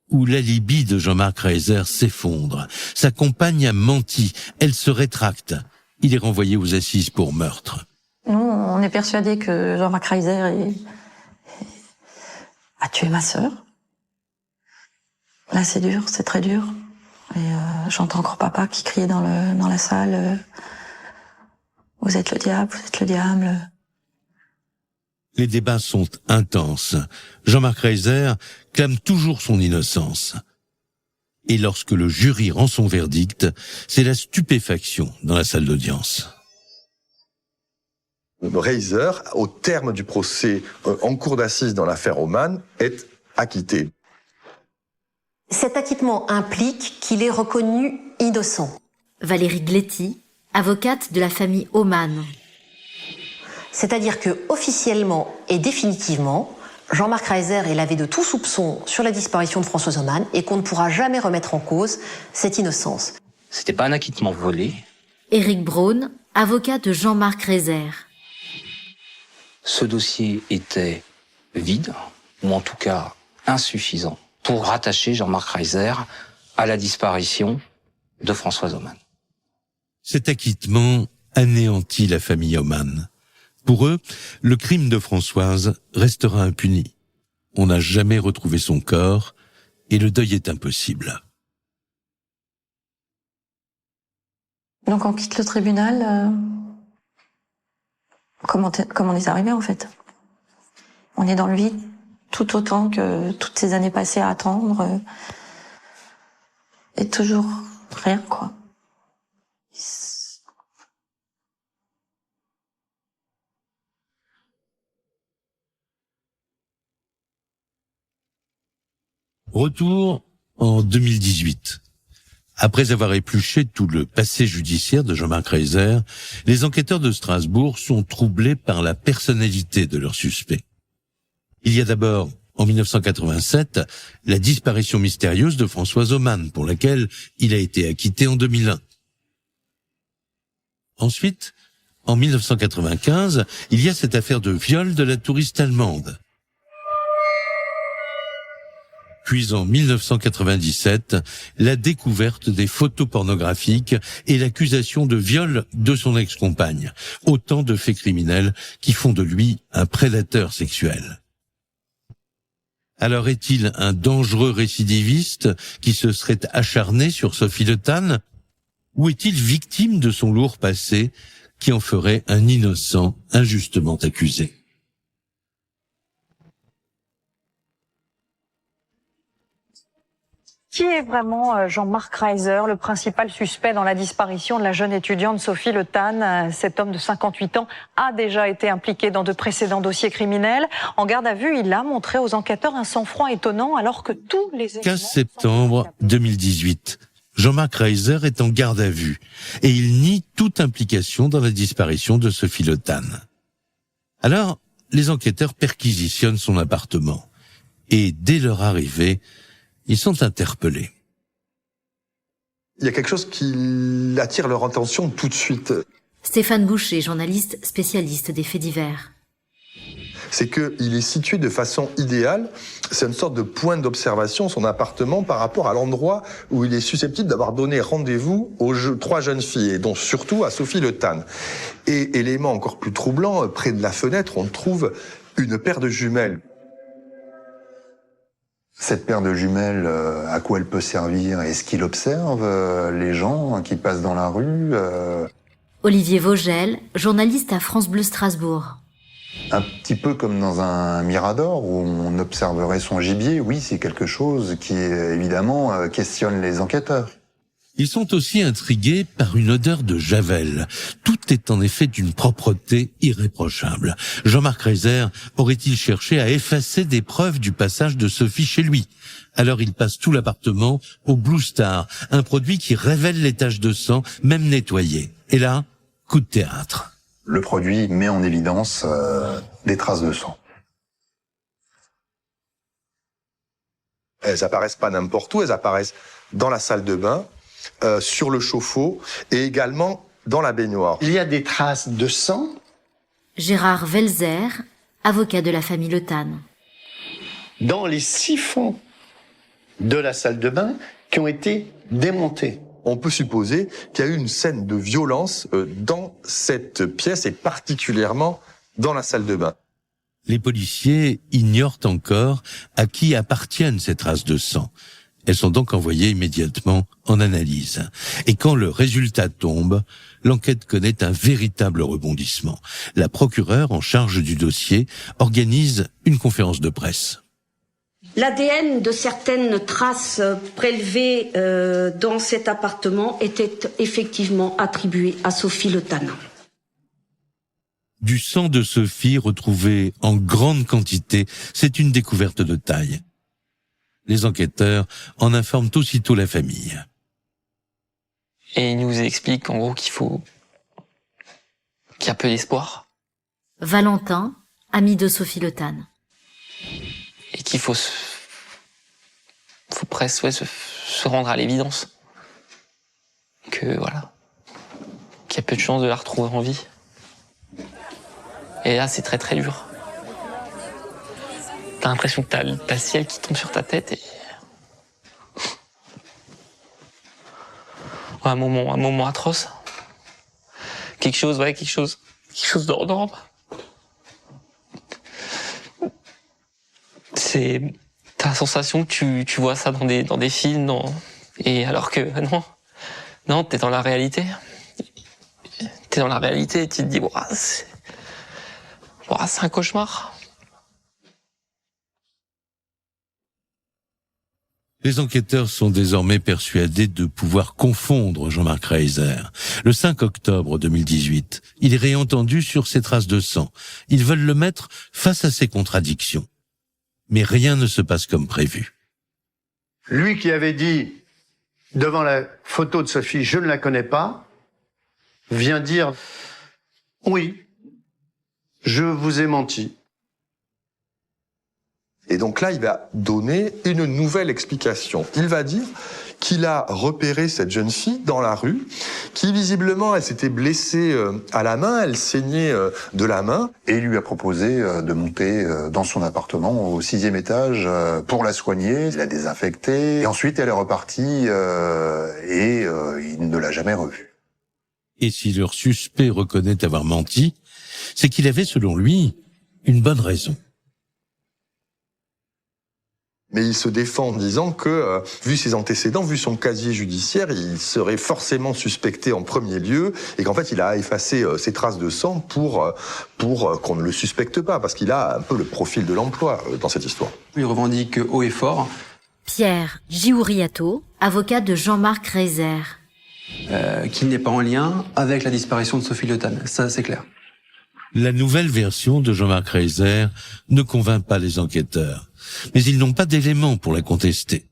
où l'alibi de Jean-Marc Reiser s'effondre. Sa compagne a menti, elle se rétracte. Il est renvoyé aux assises pour meurtre. Nous, on est persuadés que Jean-Marc Reiser a tué ma sœur. Là, c'est dur, c'est très dur. Et j'entends encore papa qui criait dans la salle « Vous êtes le diable, vous êtes le diable ». Les débats sont intenses. Jean-Marc Reiser clame toujours son innocence. Et lorsque le jury rend son verdict, c'est la stupéfaction dans la salle d'audience. Reiser, au terme du procès en cour d'assises dans l'affaire Aumann, est acquitté. Cet acquittement implique qu'il est reconnu innocent. Valérie Gletti, avocate de la famille Aumann. C'est-à-dire que officiellement et définitivement, Jean-Marc Reiser est lavé de tout soupçon sur la disparition de Françoise Aumann et qu'on ne pourra jamais remettre en cause cette innocence. C'était pas un acquittement volé. Éric Braun, avocat de Jean-Marc Reiser. Ce dossier était vide, ou en tout cas insuffisant, pour rattacher Jean-Marc Reiser à la disparition de Françoise Aumann. Cet acquittement anéanti la famille Oman. Pour eux, le crime de Françoise restera impuni. On n'a jamais retrouvé son corps et le deuil est impossible. Donc on quitte le tribunal. Comment on est arrivé en fait? On est dans le vide tout autant que toutes ces années passées à attendre. Et toujours rien, quoi. Retour en 2018. Après avoir épluché tout le passé judiciaire de Jean-Marc Reiser, les enquêteurs de Strasbourg sont troublés par la personnalité de leur suspect. Il y a d'abord, en 1987, la disparition mystérieuse de Françoise Oman, pour laquelle il a été acquitté en 2001. Ensuite, en 1995, il y a cette affaire de viol de la touriste allemande. Puis en 1997, la découverte des photos pornographiques et l'accusation de viol de son ex-compagne. Autant de faits criminels qui font de lui un prédateur sexuel. Alors est-il un dangereux récidiviste qui se serait acharné sur Sophie Le Tan? Ou est-il victime de son lourd passé qui en ferait un innocent injustement accusé? Qui est vraiment Jean-Marc Reiser, le principal suspect dans la disparition de la jeune étudiante Sophie Le Tan? Cet homme de 58 ans a déjà été impliqué dans de précédents dossiers criminels. En garde à vue, il a montré aux enquêteurs un sang-froid étonnant alors que tous les... 15 septembre 2018. Jean-Marc Reiser est en garde à vue et il nie toute implication dans la disparition de Sophie Le Tan. Alors, les enquêteurs perquisitionnent son appartement et dès leur arrivée, ils sont interpellés. Il y a quelque chose qui attire leur attention tout de suite. Stéphane Boucher, journaliste spécialiste des faits divers. C'est qu'il est situé de façon idéale. C'est une sorte de point d'observation, son appartement, par rapport à l'endroit où il est susceptible d'avoir donné rendez-vous aux 3 jeunes filles, et dont surtout à Sophie Le Tan. Et élément encore plus troublant, près de la fenêtre, on trouve une paire de jumelles. Cette paire de jumelles, à quoi elle peut servir? Est-ce qu'il observe les gens qui passent dans la rue? Olivier Vogel, journaliste à France Bleu Strasbourg. Un petit peu comme dans un mirador où on observerait son gibier. Oui, c'est quelque chose qui, évidemment, questionne les enquêteurs. Ils sont aussi intrigués par une odeur de javel. Tout est en effet d'une propreté irréprochable. Jean-Marc Reiser aurait-il cherché à effacer des preuves du passage de Sophie chez lui? Alors il passe tout l'appartement au Blue Star, un produit qui révèle les taches de sang, même nettoyées. Et là, coup de théâtre. Le produit met en évidence des traces de sang. Elles apparaissent pas n'importe où, elles apparaissent dans la salle de bain, sur le chauffe-eau et également dans la baignoire. Il y a des traces de sang. Gérard Velzer, avocat de la famille Le Tan. Dans les siphons de la salle de bain qui ont été démontés. On peut supposer qu'il y a eu une scène de violence dans cette pièce et particulièrement dans la salle de bain. Les policiers ignorent encore à qui appartiennent ces traces de sang. Elles sont donc envoyées immédiatement en analyse. Et quand le résultat tombe, l'enquête connaît un véritable rebondissement. La procureure en charge du dossier organise une conférence de presse. L'ADN de certaines traces prélevées dans cet appartement était effectivement attribué à Sophie Le Tan. Du sang de Sophie retrouvé en grande quantité, c'est une découverte de taille. Les enquêteurs en informent aussitôt la famille. Et il nous explique en gros qu'il y a peu d'espoir. Valentin, ami de Sophie Le Tan. Et qu'il faut presque se rendre à l'évidence. Que voilà. Qu'il y a peu de chances de la retrouver en vie. Et là, c'est très très dur. T'as l'impression que t'as le ciel qui tombe sur ta tête et... Un moment atroce. quelque chose d'ordre. T'as la sensation que tu vois ça dans des films, et alors que non, t'es dans la réalité. T'es dans la réalité et tu te dis, c'est un cauchemar. Les enquêteurs sont désormais persuadés de pouvoir confondre Jean-Marc Reiser. Le 5 octobre 2018, il est réentendu sur ses traces de sang. Ils veulent le mettre face à ses contradictions. Mais rien ne se passe comme prévu. Lui qui avait dit, devant la photo de Sophie, je ne la connais pas, vient dire, oui, je vous ai menti. Et donc là, il va donner une nouvelle explication. Il va dire qu'il a repéré cette jeune fille dans la rue, qui visiblement, elle s'était blessée à la main, elle saignait de la main. Et il lui a proposé de monter dans son appartement au 6e étage pour la soigner, la désinfecter. Et ensuite, elle est repartie et il ne l'a jamais revue. Et si leur suspect reconnaît avoir menti, c'est qu'il avait, selon lui, une bonne raison. Mais il se défend en disant que, vu ses antécédents, vu son casier judiciaire, il serait forcément suspecté en premier lieu, et qu'en fait il a effacé ses traces de sang pour qu'on ne le suspecte pas, parce qu'il a un peu le profil de l'emploi dans cette histoire. Il revendique haut et fort. Pierre Giuriato, avocat de Jean-Marc Reiser. Qu'il n'est pas en lien avec la disparition de Sophie Le Tan, ça c'est clair. La nouvelle version de Jean-Marc Reiser ne convainc pas les enquêteurs, mais ils n'ont pas d'éléments pour la contester.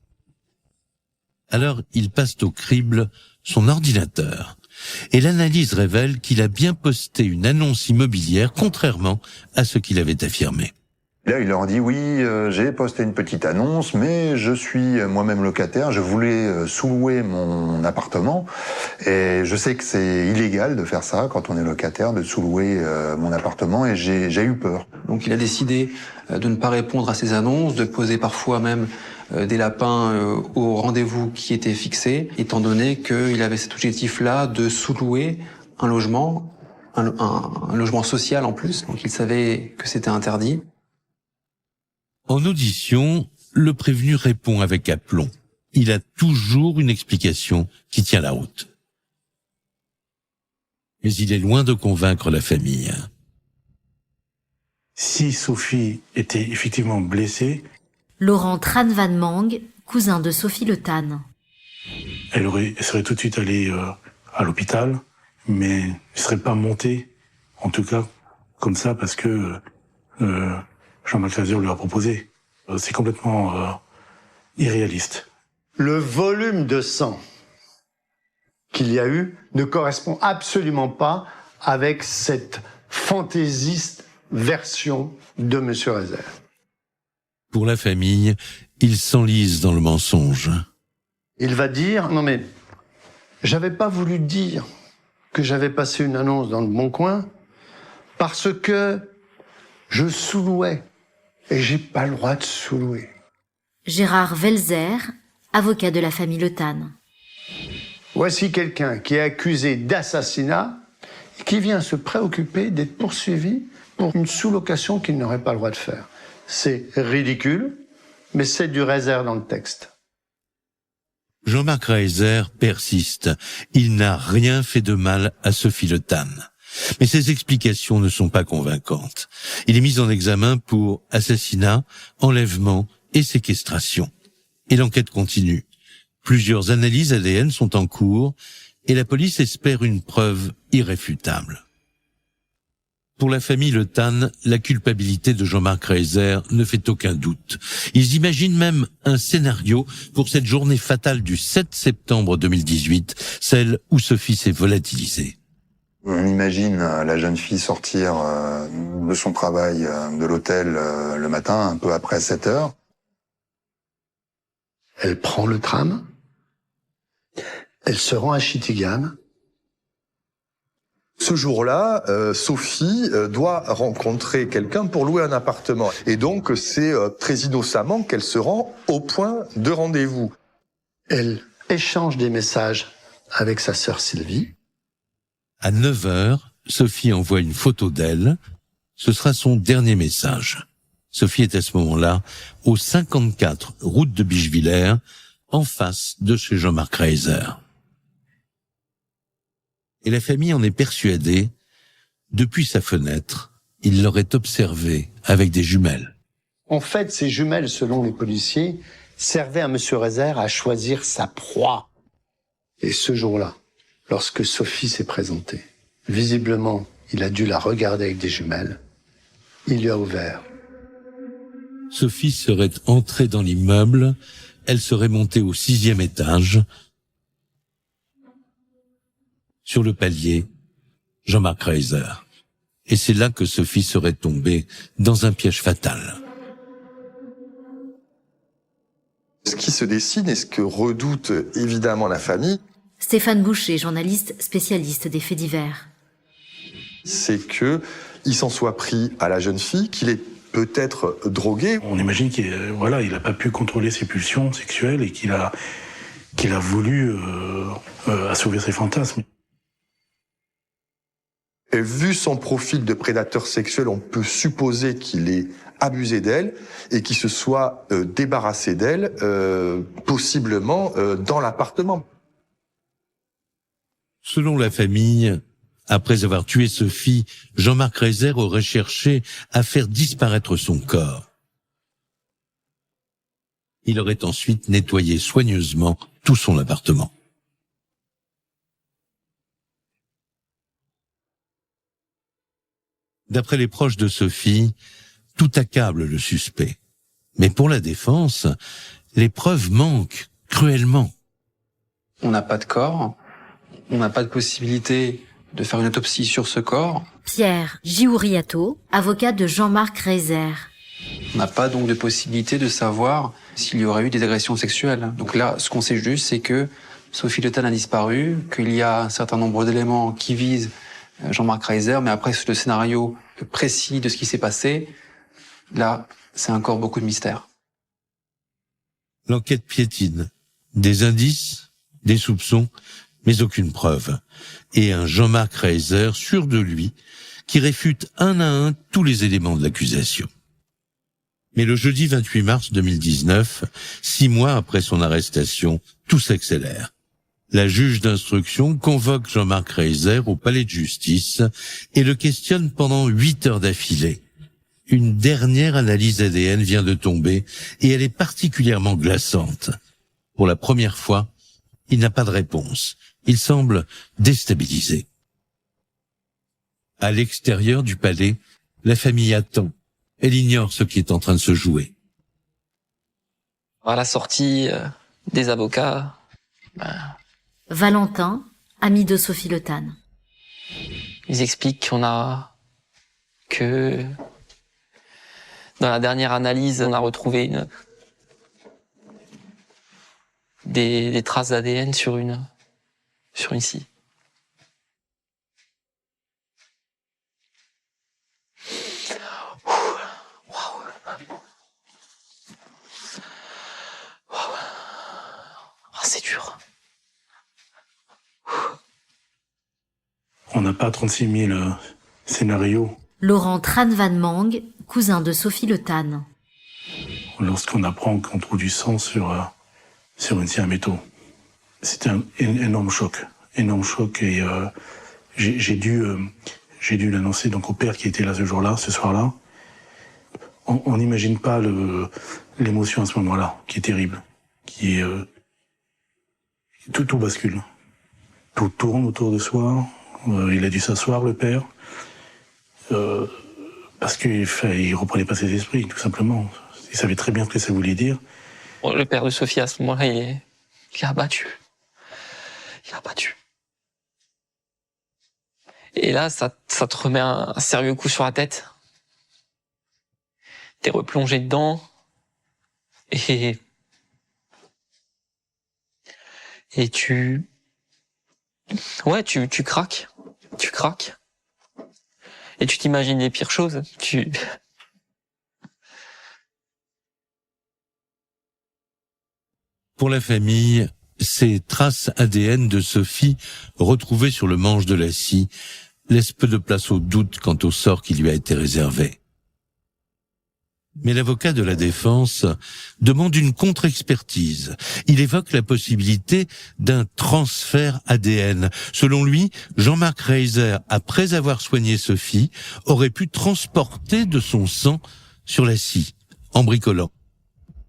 Alors, ils passent au crible son ordinateur, et l'analyse révèle qu'il a bien posté une annonce immobilière, contrairement à ce qu'il avait affirmé. Là, il leur dit, oui, j'ai posté une petite annonce, mais je suis moi-même locataire, je voulais sous-louer mon appartement, et je sais que c'est illégal de faire ça quand on est locataire, de sous-louer mon appartement, et j'ai eu peur. Donc il a décidé de ne pas répondre à ces annonces, de poser parfois même des lapins au rendez-vous qui était fixé, étant donné qu'il avait cet objectif-là de sous-louer un logement, un logement social en plus, donc il savait que c'était interdit. En audition, le prévenu répond avec aplomb. Il a toujours une explication qui tient la route. Mais il est loin de convaincre la famille. Si Sophie était effectivement blessée, Laurent Tran Van Mang, cousin de Sophie Le Tan. elle serait tout de suite allée à l'hôpital, mais elle ne serait pas montée, en tout cas, comme ça, parce que Jean-Marc Reiser lui a proposé. C'est complètement irréaliste. Le volume de sang qu'il y a eu ne correspond absolument pas avec cette fantaisiste version de M. Reiser. Pour la famille, il s'enlise dans le mensonge. Il va dire, non mais, j'avais pas voulu dire que j'avais passé une annonce dans le Bon Coin parce que je sous-louais et j'ai pas le droit de sous-louer. Gérard Velzer, avocat de la famille Le Tan. Voici quelqu'un qui est accusé d'assassinat et qui vient se préoccuper d'être poursuivi pour une sous-location qu'il n'aurait pas le droit de faire. C'est ridicule, mais c'est du Reiser dans le texte. Jean-Marc Reiser persiste. Il n'a rien fait de mal à Sophie Le Tan. Mais ses explications ne sont pas convaincantes. Il est mis en examen pour assassinat, enlèvement et séquestration. Et l'enquête continue. Plusieurs analyses ADN sont en cours et la police espère une preuve irréfutable. Pour la famille Le Tan, la culpabilité de Jean-Marc Reiser ne fait aucun doute. Ils imaginent même un scénario pour cette journée fatale du 7 septembre 2018, celle où Sophie s'est volatilisée. On imagine la jeune fille sortir de son travail de l'hôtel le matin, un peu après 7 heures. Elle prend le tram, elle se rend à Chitigan. Ce jour-là, Sophie doit rencontrer quelqu'un pour louer un appartement. Et donc, c'est très innocemment qu'elle se rend au point de rendez-vous. Elle échange des messages avec sa sœur Sylvie. À 9h, Sophie envoie une photo d'elle. Ce sera son dernier message. Sophie est à ce moment-là au 54 route de Bischwiller, en face de chez Jean-Marc Reiser. Et la famille en est persuadée. Depuis sa fenêtre, il l'aurait observée avec des jumelles. En fait, ces jumelles, selon les policiers, servaient à M. Reiser à choisir sa proie. Et ce jour-là, lorsque Sophie s'est présentée, visiblement, il a dû la regarder avec des jumelles. Il lui a ouvert. Sophie serait entrée dans l'immeuble, elle serait montée au 6e étage. Sur le palier, Jean-Marc Reiser. Et c'est là que Sophie serait tombée dans un piège fatal. Ce qui se dessine et ce que redoute évidemment la famille, Stéphane Boucher, journaliste spécialiste des faits divers. c'est que il s'en soit pris à la jeune fille, qu'il est peut-être drogué. On imagine qu'il n'a pas pu contrôler ses pulsions sexuelles et qu'il a voulu assouvir ses fantasmes. Et vu son profil de prédateur sexuel, on peut supposer qu'il ait abusé d'elle et qu'il se soit débarrassé d'elle, possiblement dans l'appartement. Selon la famille, après avoir tué Sophie, Jean-Marc Reiser aurait cherché à faire disparaître son corps. Il aurait ensuite nettoyé soigneusement tout son appartement. D'après les proches de Sophie, tout accable le suspect. Mais pour la défense, les preuves manquent cruellement. On n'a pas de corps, on n'a pas de possibilité de faire une autopsie sur ce corps. Pierre Giuriato, avocat de Jean-Marc Reiser. On n'a pas donc de possibilité de savoir s'il y aurait eu des agressions sexuelles. Donc là, ce qu'on sait juste, c'est que Sophie Le Tan a disparu, qu'il y a un certain nombre d'éléments qui visent Jean-Marc Reiser, mais après, le scénario précis de ce qui s'est passé, là, c'est encore beaucoup de mystère. L'enquête piétine. Des indices, des soupçons, mais aucune preuve. Et un Jean-Marc Reiser sûr de lui, qui réfute un à un tous les éléments de l'accusation. Mais le jeudi 28 mars 2019, 6 mois après son arrestation, tout s'accélère. La juge d'instruction convoque Jean-Marc Reiser au palais de justice et le questionne pendant 8 heures d'affilée. Une dernière analyse ADN vient de tomber et elle est particulièrement glaçante. Pour la première fois, il n'a pas de réponse. Il semble déstabilisé. À l'extérieur du palais, la famille attend. Elle ignore ce qui est en train de se jouer. À la sortie des avocats, Valentin, ami de Sophie Le Tan. ils expliquent que dans la dernière analyse, on a retrouvé des traces d'ADN sur une scie. C'est dur. On n'a pas 36 000 scénarios. Laurent Tran Van Mang, cousin de Sophie Le Tan. Lorsqu'on apprend qu'on trouve du sang sur une scie à métaux, c'était un énorme choc et j'ai dû l'annoncer donc au père qui était là ce soir-là. On n'imagine pas l'émotion à ce moment-là, qui est terrible, qui est tout bascule, tout tourne autour de soi. Il a dû s'asseoir, le père, parce qu'il reprenait pas ses esprits, tout simplement. Il savait très bien ce que ça voulait dire. Le père de Sophie, à ce moment-là, il est abattu. Il est abattu. Et là, ça te remet un sérieux coup sur la tête. T'es replongé dedans. Et tu craques. Tu craques. Et tu t'imagines les pires choses. Pour la famille, ces traces ADN de Sophie retrouvées sur le manche de la scie laissent peu de place au doute quant au sort qui lui a été réservé. Mais l'avocat de la défense demande une contre-expertise. Il évoque la possibilité d'un transfert ADN. Selon lui, Jean-Marc Reiser, après avoir soigné Sophie, aurait pu transporter de son sang sur la scie, en bricolant.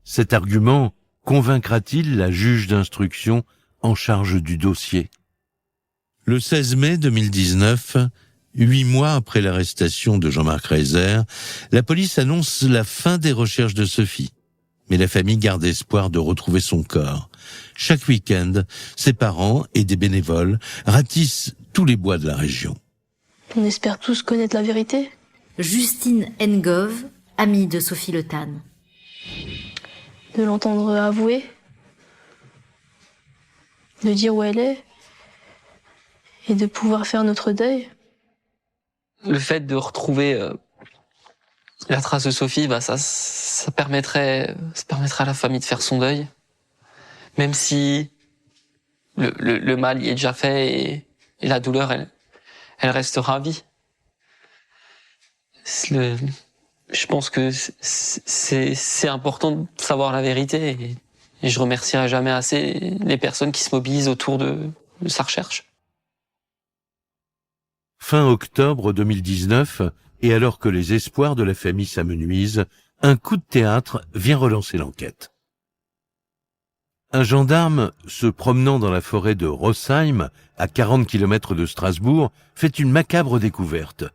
Cet argument convaincra-t-il la juge d'instruction en charge du dossier? Le 16 mai 2019, 8 mois après l'arrestation de Jean-Marc Reiser, la police annonce la fin des recherches de Sophie. Mais la famille garde espoir de retrouver son corps. Chaque week-end, ses parents et des bénévoles ratissent tous les bois de la région. On espère tous connaître la vérité. Justine Ngov, amie de Sophie Le Tan. De l'entendre avouer. De dire où elle est. Et de pouvoir faire notre deuil. Le fait de retrouver la trace de Sophie, ça permettrait à la famille de faire son deuil, même si le mal y est déjà fait et la douleur, elle restera à vie. Je pense que c'est important de savoir la vérité et je remercierai jamais assez les personnes qui se mobilisent autour de sa recherche. Fin octobre 2019, et alors que les espoirs de la famille s'amenuisent, un coup de théâtre vient relancer l'enquête. Un gendarme, se promenant dans la forêt de Rossheim, à 40 km de Strasbourg, fait une macabre découverte.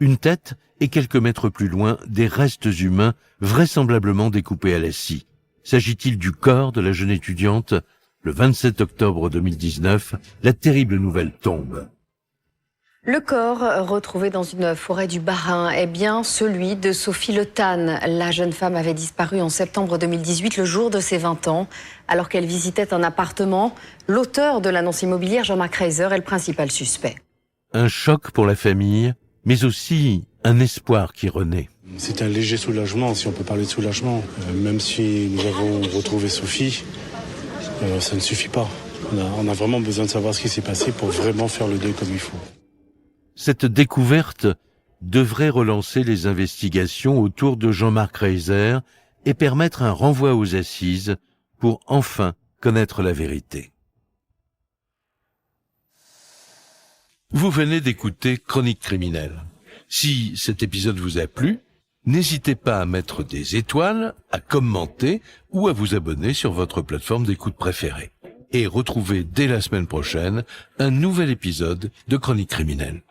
Une tête et quelques mètres plus loin, des restes humains vraisemblablement découpés à la scie. S'agit-il du corps de la jeune étudiante? Le 27 octobre 2019, la terrible nouvelle tombe. Le corps retrouvé dans une forêt du Bas-Rhin est bien celui de Sophie Le Tan. La jeune femme avait disparu en septembre 2018, le jour de ses 20 ans, alors qu'elle visitait un appartement. L'auteur de l'annonce immobilière, Jean-Marc Reiser, est le principal suspect. Un choc pour la famille, mais aussi un espoir qui renaît. C'est un léger soulagement, si on peut parler de soulagement. Même si nous avons retrouvé Sophie, ça ne suffit pas. On a vraiment besoin de savoir ce qui s'est passé pour vraiment faire le deuil comme il faut. Cette découverte devrait relancer les investigations autour de Jean-Marc Reiser et permettre un renvoi aux assises pour enfin connaître la vérité. Vous venez d'écouter Chronique criminelle. Si cet épisode vous a plu, n'hésitez pas à mettre des étoiles, à commenter ou à vous abonner sur votre plateforme d'écoute préférée. Et retrouvez dès la semaine prochaine un nouvel épisode de Chronique criminelle.